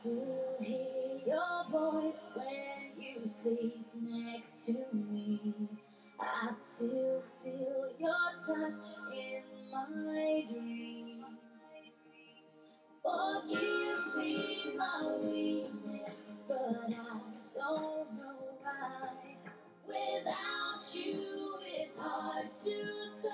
still hear your voice when you sleep next to me. I still feel your touch in my dream. Forgive me my weakness, but I don't know why. Without you, it's hard to survive.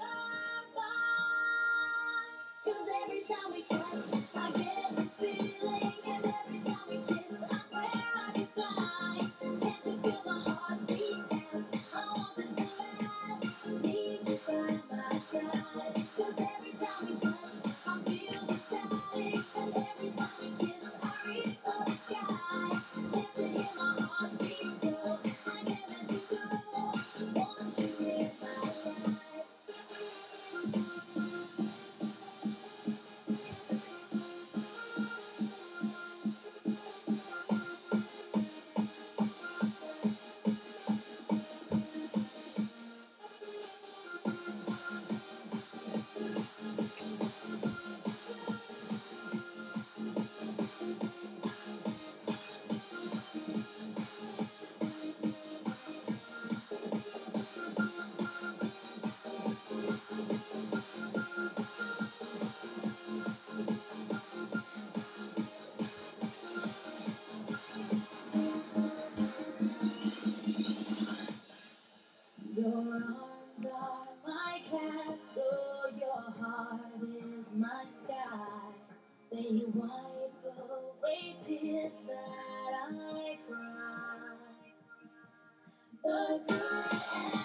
'Cause every time we touch, I get this feeling, and every time we kiss, I swear I can fly. Can't you feel my heartbeat as I want this to last? Need you by my side. 'Cause every time we touch, I feel the static, and every time we kiss, I reach for the sky. Can't you hear my heartbeat go? I can't let you go. Want you in my life. Your arms are my castle, your heart is my sky. They wipe away tears that I cry. The good and